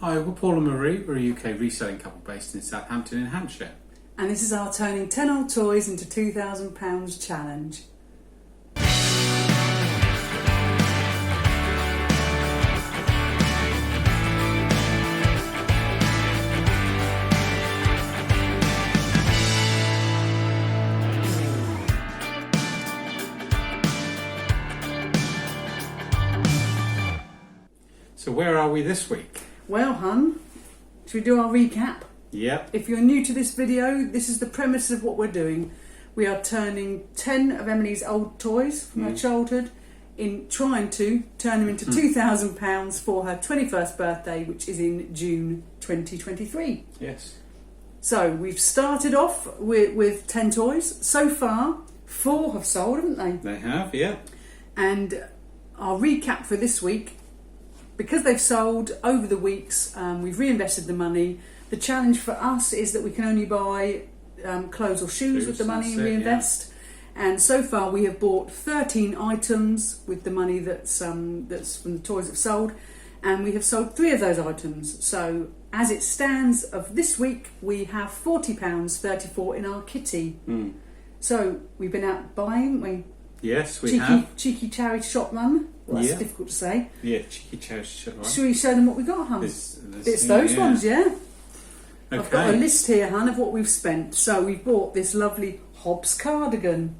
Hi, we're Paul and Marie. We're a UK reselling couple based in Southampton in Hampshire. And this is our turning 10 old toys into £2,000 challenge. So where are we this week? Well, hun, should we do our recap? Yep. If you're new to this video, this is the premise of what we're doing. We are turning 10 of Emily's old toys from her childhood, in trying to turn them into £2,000 for her 21st birthday, which is in June 2023. Yes. So we've started off with 10 toys. So far, 4 have sold, haven't they? They have, yeah. And our recap for this week, because they've sold over the weeks, we've reinvested the money. The challenge for us is that we can only buy clothes or shoes with the money and reinvest. Yeah. And so far we have bought 13 items with the money that's from the toys that sold, and we have sold 3 of those items. So as it stands of this week, we have £40.34 in our kitty. So we've been out buying, haven't we? Yes, we have. Cheeky charity shop run. Well, that's difficult to say. Yeah, cheeky charity shop run. Shall we show them what we got, hun? It's those ones, yeah. Okay. I've got a list here, hun, of what we've spent. So we've bought this lovely Hobbs cardigan.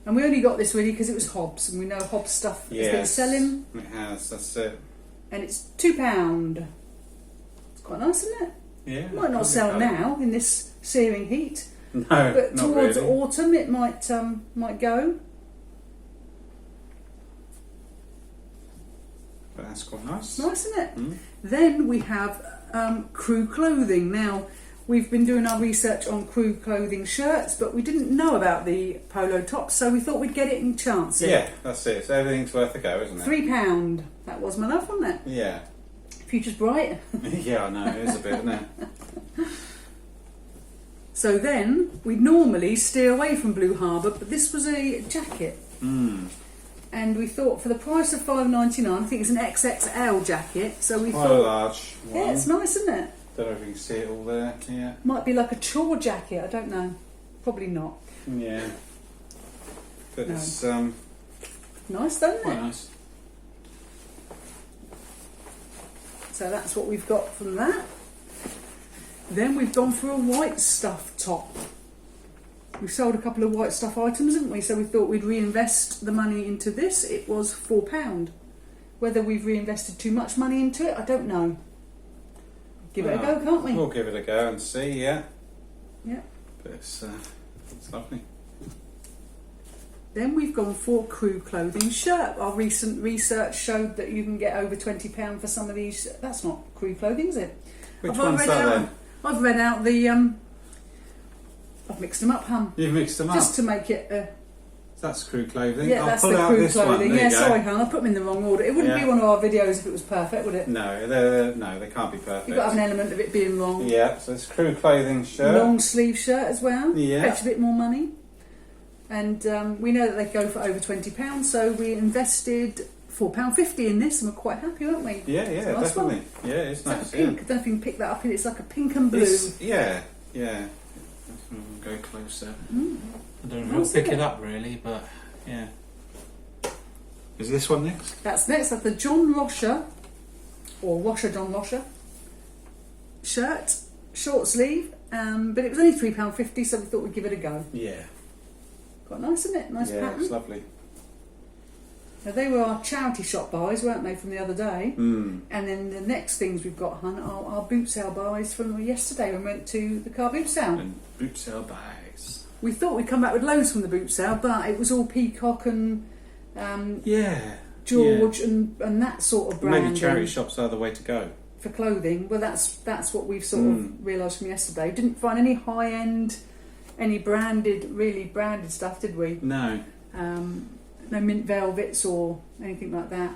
And we only got this really because it was Hobbs, and we know Hobbs stuff has been selling. It has, that's it. And it's £2. It's quite nice, isn't it? Yeah. It might not sell now in this searing heat. No, but not towards really. autumn it might go. But that's quite nice. Nice, isn't it? Then we have crew clothing. Now, we've been doing our research on crew clothing shirts, but we didn't know about the polo tops, so we thought we'd get it and chance it. Yeah, that's it. So everything's worth a go, isn't it? £3. That was my love, wasn't it? Yeah. Future's bright. Yeah, I know. It is a bit, isn't it? So then, we'd normally steer away from Blue Harbour, but this was a jacket. And we thought for the price of $5.99, I think it's an XXL jacket, so we Quite thought... a large one. Yeah, it's nice, isn't it? Don't know if you can see it all there, yeah. Might be like a chore jacket, I don't know. Probably not. Yeah. But No. it's Nice, though, isn't quite it? nice. So that's what we've got from that. Then we've gone for a white stuff top. We've sold a couple of white stuff items, haven't we? So we thought we'd reinvest the money into this. It was £4. Whether we've reinvested too much money into it, I don't know. Give it a go, can't we? We'll give it a go and see, yeah. Yeah. But it's lovely. Then we've gone for crew clothing shirt. Our recent research showed that you can get over £20 for some of these. That's not crew clothing, is it? Which one's that then? I've read out the... I've mixed them up, hun. You've mixed them up? Just to make it... That's crew clothing. Yeah, I'll that's pull the out crew this clothing. one. There Yeah, you go. sorry, hun. I put them in the wrong order. It wouldn't be one of our videos if it was perfect, would it? No, they can't be perfect. You've got to have an element of it being wrong. Yeah, so it's crew clothing shirt. Long sleeve shirt as well. Yeah. Fetch a bit more money. And we know that they go for over £20, so we invested £4.50 in this, and we're quite happy, aren't we? Yeah, It's a nice definitely. one. Yeah, it's nice. Like a pink. I don't know if you can pick that up. It's like a pink and blue. Yeah. Go closer. I don't know Nice, if I'll pick isn't it it? up really, but yeah. Is this one next? That's next. That's the John Losher, or Washer John Losher shirt, short sleeve, but it was only £3.50, so we thought we'd give it a go. Yeah. Quite nice, isn't it? Nice pattern. It's lovely. Now, they were our charity shop buys, weren't they, from the other day? And then the next things we've got, hun, are our boot sale buys from yesterday when we went to the car boot sale. And boot sale bags. We thought we'd come back with loads from the boot sale, but it was all Peacock and George and that sort of brand. Maybe charity shops are the way to go. For clothing. Well, that's what we've sort of realised from yesterday. Didn't find any high-end, any really branded stuff, did we? No. No mint velvets or anything like that.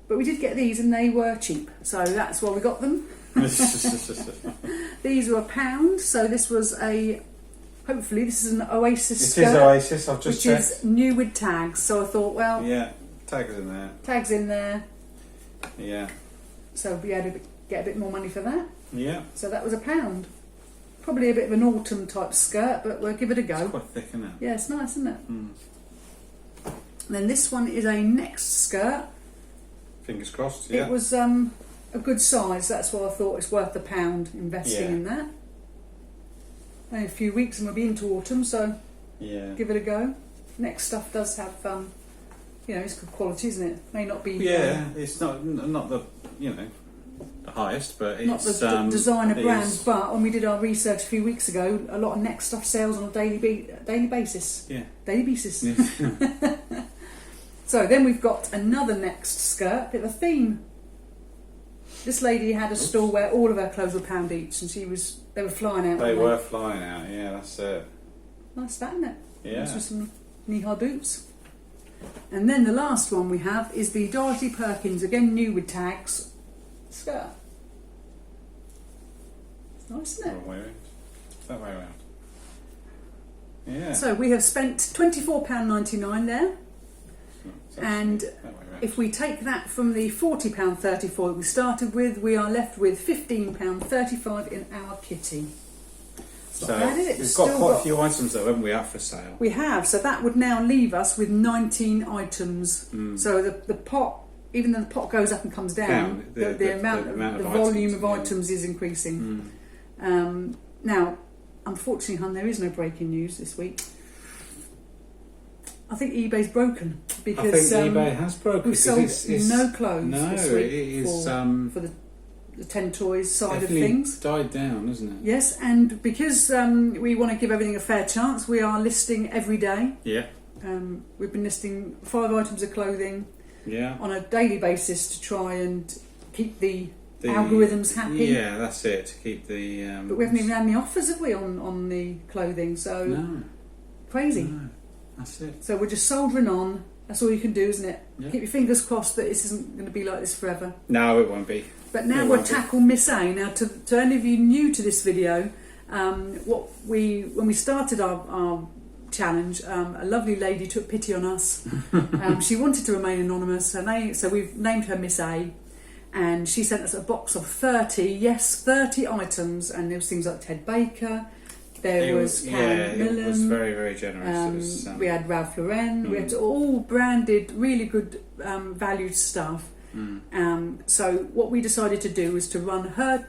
But we did get these and they were cheap, so that's why we got them. These were £1, so this was hopefully this is an Oasis skirt. It is Oasis, I've just checked. Which is new with tags, so I thought, well... Yeah, tags in there. Tags in there. Yeah. So we had to get a bit more money for that. Yeah. So that was £1. Probably a bit of an autumn type skirt, but we'll give it a go. It's quite thick, isn't it? Yeah, it's nice, isn't it? Mm. And then this one is a next skirt. Fingers crossed, yeah. It was a good size, that's why I thought it's worth £1 investing in that. Only a few weeks and we'll be into autumn, so give it a go. Next stuff does have, it's good quality, isn't it? May not be... it's not the, the highest, but not it's... Not the designer brands, but when we did our research a few weeks ago, a lot of next stuff sells on a daily basis. Yeah. Daily basis. Yeah. So then we've got another next skirt, bit of a theme. This lady had a store where all of her clothes were £1 each, and they were flying out. They were flying out, yeah, that's it. Nice that, isn't it? Yeah. Nice with some knee-high boots. And then the last one we have is the Dorothy Perkins, again new with tags, skirt. It's nice, isn't it? Wrong way around. That way around. Yeah. So we have spent £24.99 there. And if we take that from the £40.34 that we started with, we are left with £15.35 in our kitty. So we've got quite a few items though, haven't we, up for sale? We have, so that would now leave us with 19 items. So the pot, even though the pot goes up and comes down, the volume of items is increasing. Now, unfortunately, hun, there is no breaking news this week. I think eBay's broken because I think eBay has broken. We've sold no clothes this week it is for the 10 toys side of things. Died down, isn't it? Yes, and because we want to give everything a fair chance, we are listing every day. Yeah. We've been listing 5 items of clothing on a daily basis to try and keep the algorithms happy. Yeah, that's it. To keep the. But we haven't even had any offers, have we, on the clothing? So no. Crazy. No. That's it. So we're just soldering on. That's all you can do, isn't it? Yeah. Keep your fingers crossed that this isn't going to be like this forever. No, it won't be. But now we'll tackle Miss A. Now, to any of you new to this video, when we started our challenge, a lovely lady took pity on us. She wanted to remain anonymous, so we've named her Miss A. And she sent us a box of 30 items, and there was things like Ted Baker. There was Karen Millen. It was very, very generous. We had Ralph Lauren. We had all branded, really good, valued stuff. So what we decided to do was to run her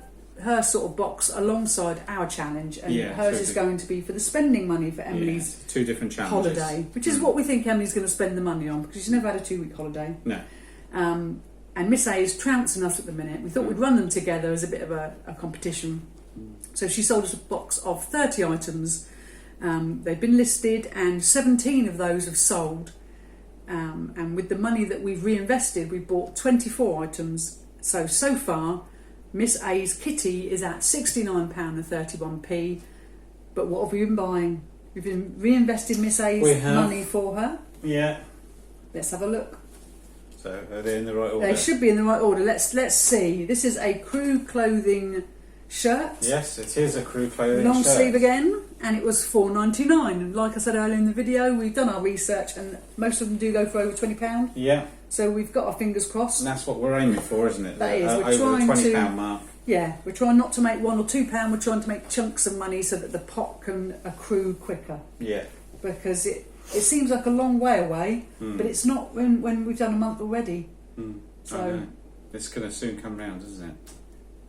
sort of box alongside our challenge, and hers is going to be for the spending money for Emily's 2 different challenges. holiday, which is what we think Emily's going to spend the money on, because she's never had a 2-week holiday. No. And Miss A is trouncing us at the minute. We thought we'd run them together as a bit of a competition. So she sold us a box of 30 items. They've been listed, and 17 of those have sold. And with the money that we've reinvested, we've bought 24 items. So far, Miss A's kitty is at £69.31p. But what have we been buying? We've been reinvested Miss A's money for her. Yeah. Let's have a look. So are they in the right order? They should be in the right order. Let's see. This is a Crew clothing shirt. Yes, it is a Crew clothing long shirt. sleeve again, and it was $4.99. And like I said earlier in the video, we've done our research, and most of them do go for over £20. Yeah. So we've got our fingers crossed. And that's what we're aiming for, isn't it? That is. We're over trying the £20 mark. Yeah, we're trying not to make £1 or £2. We're trying to make chunks of money so that the pot can accrue quicker. Yeah. Because it seems like a long way away, but it's not when we've done a month already. So it's going to soon come round, isn't it?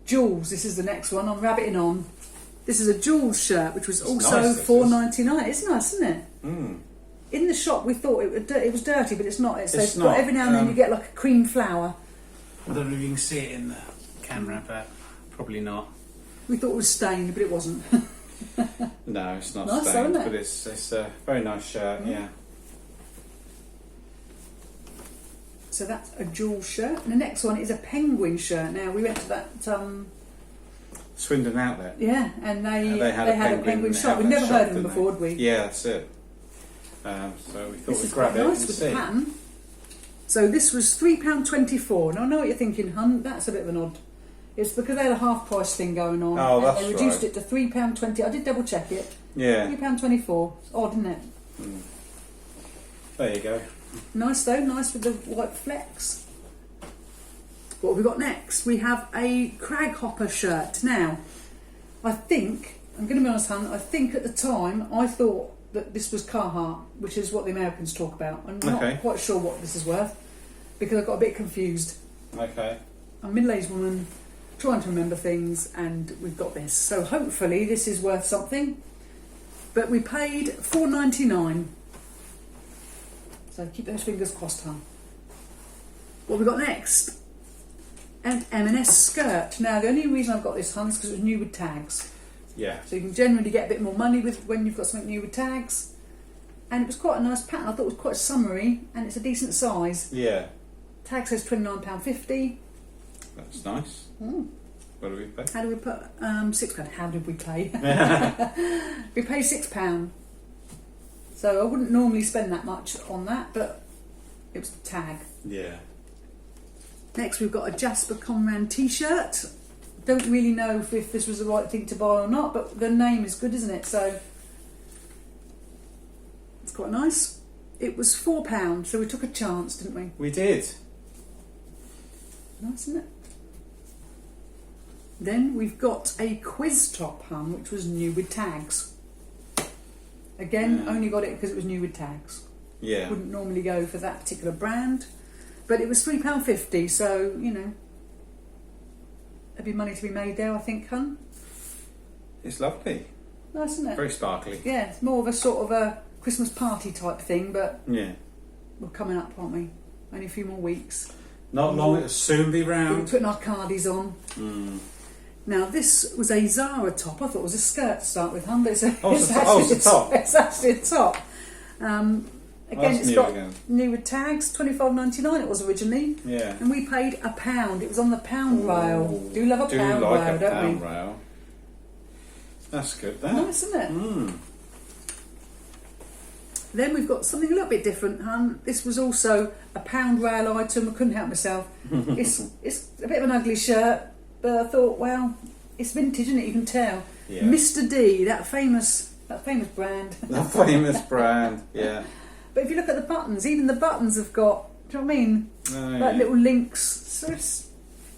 Jules, this is the next one. I'm rabbiting on. This is a Jules shirt, which was also nice, $4.99. It's nice, isn't it? In the shop, we thought it was dirty, but it's not. It's not. Every now and then you get like a cream flower. I don't know if you can see it in the camera, but probably not. We thought it was stained, but it wasn't. No, it's not nice, stained, though, but it's a very nice shirt. Yeah. So that's a Jules shirt. And the next one is a Penguin shirt. Now, we went to that... Swindon Outlet. Yeah, and they had a penguin shop. We'd outlet never heard of them didn't before, they? had we? Yeah, that's it. So we thought we'd grab quite it nice and with see. the pattern. So this was £3.24. Now I know what you're thinking, hun. That's a bit of an odd. It's because they had a half price thing going on. Oh, that's They reduced it to £3.20. I did double check it. Yeah. £3.24. Odd, isn't it? There you go. Nice though. Nice with the white flecks. What have we got next? We have a crag hopper shirt. Now, I think, I'm going to be honest, hon, I think at the time I thought that this was Carhartt, which is what the Americans talk about. I'm not quite sure what this is worth because I got a bit confused. Okay. I'm a middle-aged woman trying to remember things, and we've got this. So hopefully this is worth something. But we paid $4.99. So keep those fingers crossed, hon. What have we got next? An M&S skirt. Now, the only reason I've got this, hon, is because it was new with tags. Yeah. So you can generally get a bit more money with when you've got something new with tags. And it was quite a nice pattern. I thought it was quite summery, and it's a decent size. Yeah. Tag says £29.50. That's nice. Mm. What do we pay? How do we put £6? How did we pay? We paid £6. So I wouldn't normally spend that much on that, but it was the tag. Yeah. Next we've got a Jasper Conran t-shirt. Don't really know if this was the right thing to buy or not, but the name is good, isn't it? So it's quite nice. It was £4, so we took a chance, didn't we? We did. Nice, isn't it? Then we've got a quiz top, hon, which was new with tags. Again, only got it because it was new with tags. Yeah. Wouldn't normally go for that particular brand. But it was £3.50, so, you know, there'd be money to be made there, I think, hun. It's lovely. Nice, isn't it? Very sparkly. Yeah, it's more of a sort of a Christmas party type thing, but yeah, we're coming up, aren't we? Only a few more weeks. Not long, it'll soon be We're round. putting our cardies on. Now, this was a Zara top. I thought it was a skirt to start with, hun, but it's a top. It's actually a top. Again, it's got new with tags, $25.99 it was originally. Yeah. And we paid £1. It was on the pound rail. Do love a pound rail, don't we? Rail. That's good, that. Nice, isn't it? Then we've got something a little bit different, hun. This was also a pound rail item. I couldn't help myself. It's a bit of an ugly shirt, but I thought, well, it's vintage, isn't it? You can tell. Yeah. Mr. D, that famous brand. The famous brand, yeah. But if you look at the buttons, even the buttons have got, do you know what I mean? Oh, like little links. So it's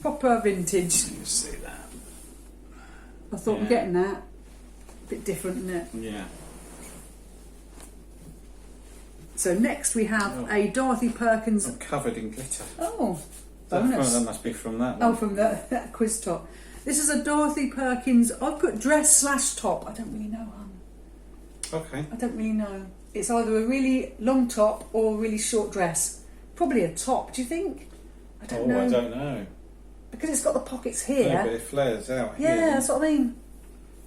proper vintage. You can see that. I thought I'm getting that. A bit different, isn't it? Yeah. So next we have a Dorothy Perkins. I'm covered in glitter. Oh, bonus. That must be from that one. Oh, from that quiz top. This is a Dorothy Perkins. I've put dress/top. I don't really know, hon. Okay. I don't really know. It's either a really long top or a really short dress. Probably a top, do you think? I don't know. I don't know. Because it's got the pockets here. No, but it flares out here. Yeah, that's what I mean.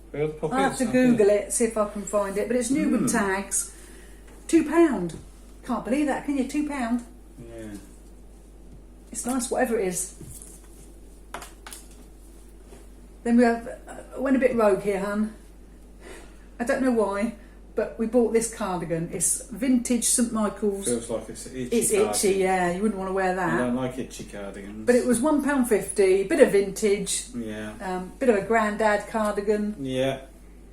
Where are the pockets? I'll have to Google it, see if I can find it. But it's new with tags. £2. Can't believe that, can you? £2. Yeah. It's nice, whatever it is. Then we have, went a bit rogue here, hun. I don't know why, but we bought this cardigan. It's vintage St Michael's. Feels like it's itchy. It's itchy, yeah. You wouldn't want to wear that. I don't like itchy cardigans. But it was £1.50. Bit of vintage. Yeah. Bit of a grandad cardigan. Yeah.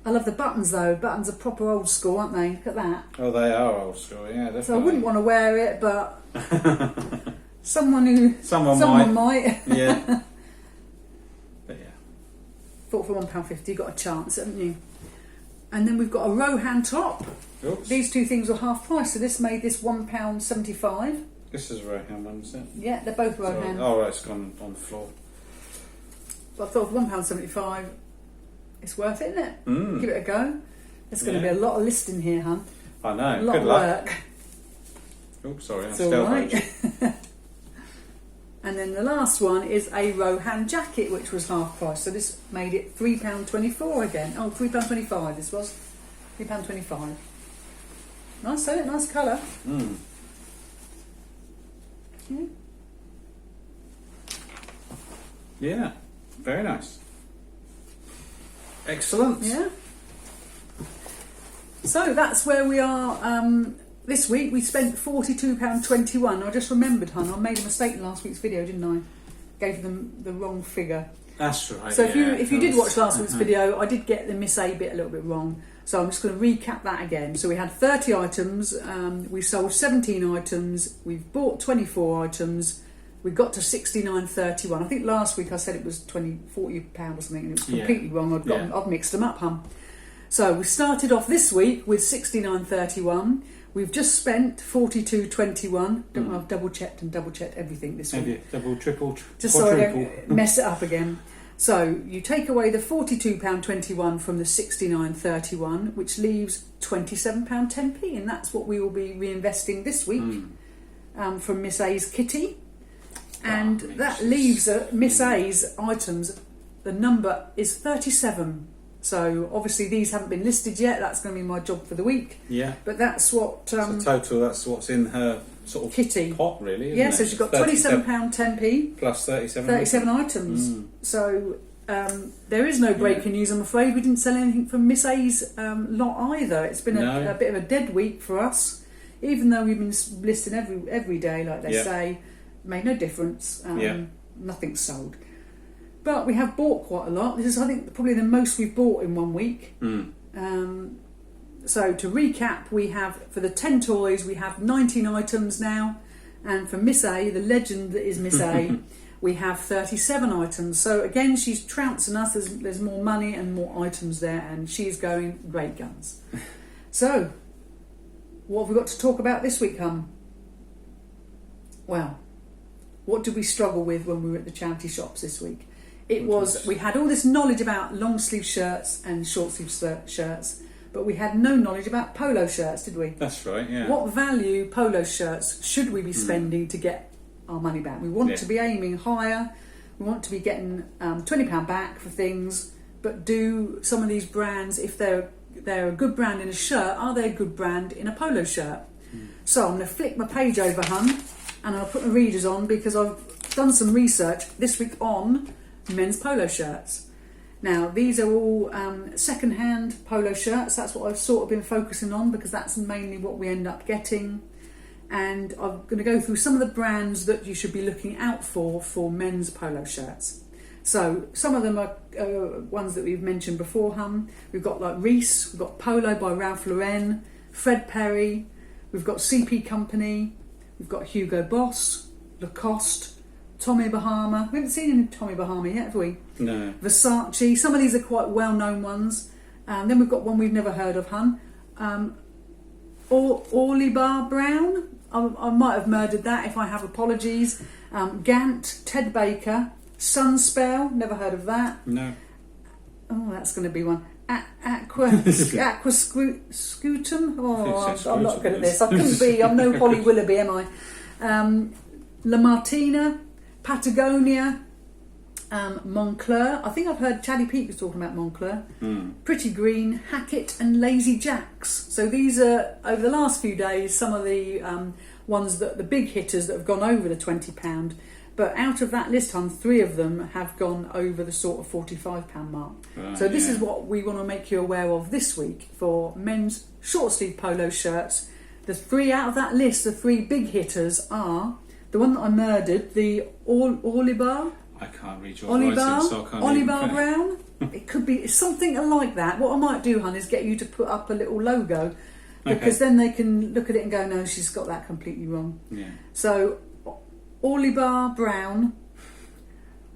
I love the buttons though. Buttons are proper old school, aren't they? Look at that. Oh, they are old school. Yeah, definitely. So I wouldn't want to wear it, but someone might. Yeah. But yeah. Thought for £1.50 you got a chance, haven't you? And then we've got a Rohan top. Oops. These two things were half price, so this made this £1.75. This is a Rohan one, isn't it? Yeah, they're both Rohan. Oh, right, it's gone on the floor. But I thought for £1.75, it's worth it, isn't it? Give it a go. There's going to be a lot of listing here, hun. I know. A lot Good of luck. work. Oops, sorry, I'm It's still all right. And then the last one is a Rohan jacket, which was half price. So this made it £3.24 again. Oh, £3.25 this was. £3.25. Nice, isn't it? Nice colour. Yeah, very nice. Excellent. Yeah. So that's where we are this week. We spent £42.21. I just remembered, hun, I made a mistake in last week's video, didn't I? Gave them the wrong figure. That's right. So if you did watch last week's video, I did get the Miss A bit a little bit wrong. So I'm just going to recap that again. So we had 30 items, we sold 17 items, we've bought 24 items, We got to £69.31. I think last week I said it was £40 or something, and it was completely wrong. I've mixed them up, hun. So we started off this week with £69.31. We've just spent £42.21. I've double checked everything this week. Maybe double, triple, just so I don't mess it up again. So you take away the £42.21 from the £69.31, which leaves £27.10p, and that's what we will be reinvesting this week from Miss A's kitty. And that leaves Miss A's items. The number is 37. So obviously these haven't been listed yet. That's going to be my job for the week. Yeah. But that's what so total. That's what's in her sort of kitty pot, really. Isn't yeah. it? So she's got £27.10p plus 37. 37 items. So there is no breaking news. I'm afraid we didn't sell anything from Miss A's lot either. It's been a bit of a dead week for us, even though we've been listing every day, like they say. Made no difference. Nothing's sold. But we have bought quite a lot. This is, I think, probably the most we've bought in 1 week. So to recap, we have, for the 10 toys, we have 19 items now. And for Miss A, the legend that is Miss A, we have 37 items. So again, she's trouncing us. There's more money and more items there, and she's going great guns. So, what have we got to talk about this week, hon? Well, what did we struggle with when we were at the charity shops this week? We had all this knowledge about long sleeve shirts and short sleeve shirts, but we had no knowledge about polo shirts, did we? That's right, yeah. What value polo shirts should we be spending to get our money back? We want to be aiming higher. We want to be getting £20 back for things, but do some of these brands, if they're a good brand in a shirt, are they a good brand in a polo shirt? So I'm going to flick my page over, hun, and I'll put my readers on because I've done some research this week on men's polo shirts. Now, these are all second-hand polo shirts. That's what I've sort of been focusing on because that's mainly what we end up getting. And I'm going to go through some of the brands that you should be looking out for men's polo shirts. So some of them are ones that we've mentioned before, hun. We've got like Reese, we've got Polo by Ralph Lauren, Fred Perry, we've got CP Company, we've got Hugo Boss, Lacoste, Tommy Bahama. We haven't seen any Tommy Bahama yet, have we? No. Versace. Some of these are quite well-known ones. Then we've got one we've never heard of, hun. Orlebar Brown. I might have murdered that. If I have, apologies. Gant, Ted Baker, Sunspel. Never heard of that. No. Oh, that's going to be one. Aqua Scutum. Oh, I'm not good at this. I couldn't be. I'm no Holly Willoughby, am I? La Martina, Patagonia, Moncler. I think I've heard Chaddy Pete was talking about Moncler. Pretty Green, Hackett and Lazy Jacks. So these are, over the last few days, some of the ones that the big hitters that have gone over the £20. But out of that list, hun, 3 of them have gone over the sort of £45 mark. Right, so this is what we want to make you aware of this week for men's short sleeve polo shirts. The 3 out of that list, the 3 big hitters are the one that I murdered, the Orlebar. I can't read your writing, so I can't Orlebar Brown. It could be something like that. What I might do, hun, is get you to put up a little logo, because then they can look at it and go, no, she's got that completely wrong. Yeah. So, Orlebar Brown,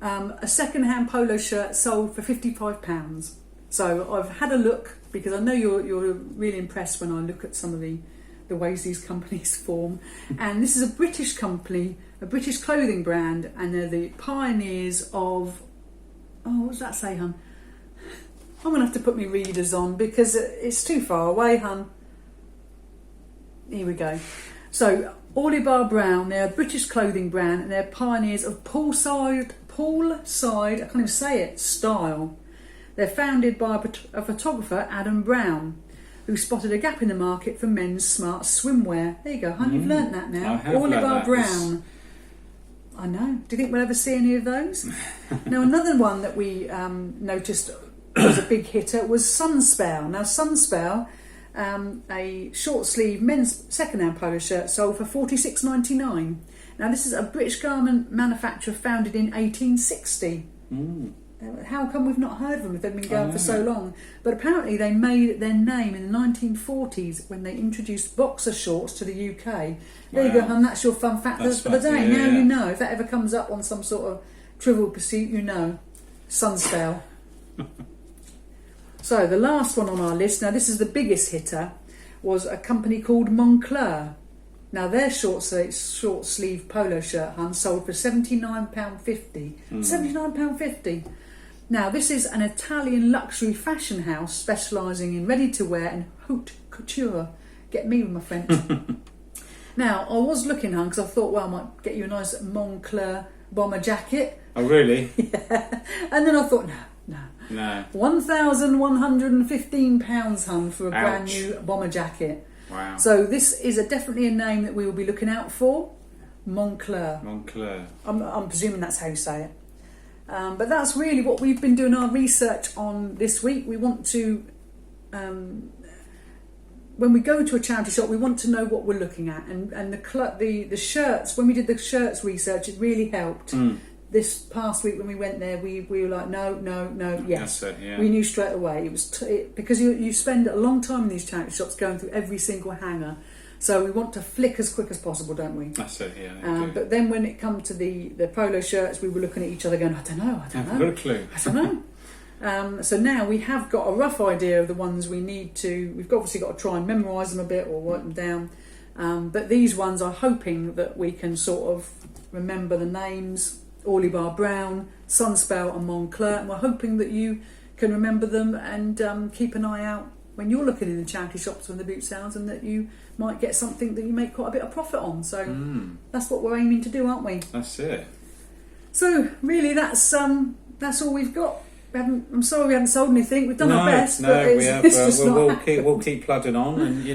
a second-hand polo shirt sold for £55. So I've had a look because I know you're really impressed when I look at some of the ways these companies form. And this is a British company, a British clothing brand, and they're the pioneers of... Oh, what does that say, hun? I'm going to have to put my readers on because it's too far away, hun. Here we go. So, Orlebar Brown, they're a British clothing brand, and they're pioneers of poolside, I can't even say it, style. They're founded by a photographer, Adam Brown, who spotted a gap in the market for men's smart swimwear. There you go, hun, you've learnt that now. I have Orlebar Brown. I know. Do you think we'll ever see any of those? Now, another one that we noticed was a big hitter was Sunspel. Now, Sunspel, a short sleeve men's second-hand polo shirt sold for $46.99. Now, this is a British garment manufacturer founded in 1860. How come we've not heard of them if they've been going for so long? But apparently they made their name in the 1940s when they introduced boxer shorts to the UK. There you go, hun, that's your fun fact for the day. Now you know. If that ever comes up on some sort of Trivial Pursuit, you know. Sunspel. So the last one on our list, now this is the biggest hitter, was a company called Moncler. Now their short sleeve polo shirt, hun, sold for £79.50. £79.50. Now this is an Italian luxury fashion house specialising in ready-to-wear and haute couture. Get me with my French. Now I was looking, hun, because I thought, well, I might get you a nice Moncler bomber jacket. Oh really? Yeah. And then I thought, no. £1,115, hun, for a brand new bomber jacket. Wow. So this is definitely a name that we will be looking out for. Moncler. Moncler. I'm presuming that's how you say it. But that's really what we've been doing our research on this week. We want to, when we go to a charity shop, we want to know what we're looking at. And the shirts, when we did the shirts research, it really helped. This past week when we went there, we were like, no, yes. That's it, yeah. We knew straight away. It was because you spend a long time in these charity shops going through every single hanger. So we want to flick as quick as possible, don't we? That's it, yeah. But then when it comes to the polo shirts, we were looking at each other going, I don't know. I haven't got a clue. I don't know. So now we have got a rough idea of the ones we need to... We've obviously got to try and memorise them a bit or write them down. But these ones are hoping that we can sort of remember the names... Orlebar Brown, Sunspel and Moncler, and we're hoping that you can remember them and keep an eye out when you're looking in the charity shops and the boot sales, and that you might get something that you make quite a bit of profit on. So that's what we're aiming to do, aren't we? That's it. So really, that's all we've got. I'm sorry we haven't sold anything. We've done our best. No, but we have. We'll keep plugging on, and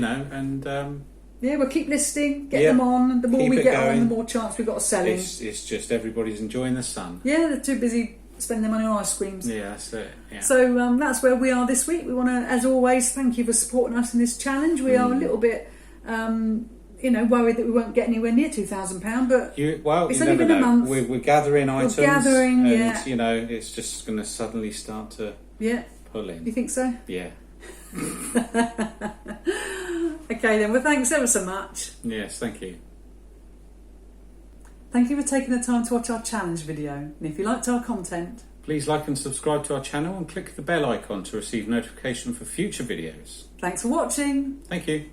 yeah, we'll keep listing, get them on. The more we get on, the more chance we've got of selling. It's just everybody's enjoying the sun. Yeah, they're too busy spending their money on ice creams. Yeah, that's it. Yeah. So that's where we are this week. We want to, as always, thank you for supporting us in this challenge. We are a little bit, worried that we won't get anywhere near £2,000, but it's only been a month. We're gathering items. We're gathering, and, it's just going to suddenly start to pull in. You think so? Yeah. Okay then, well thanks ever so much. Yes, thank you. Thank you for taking the time to watch our challenge video, and if you liked our content, please like and subscribe to our channel and click the bell icon to receive notification for future videos. Thanks for watching. Thank you.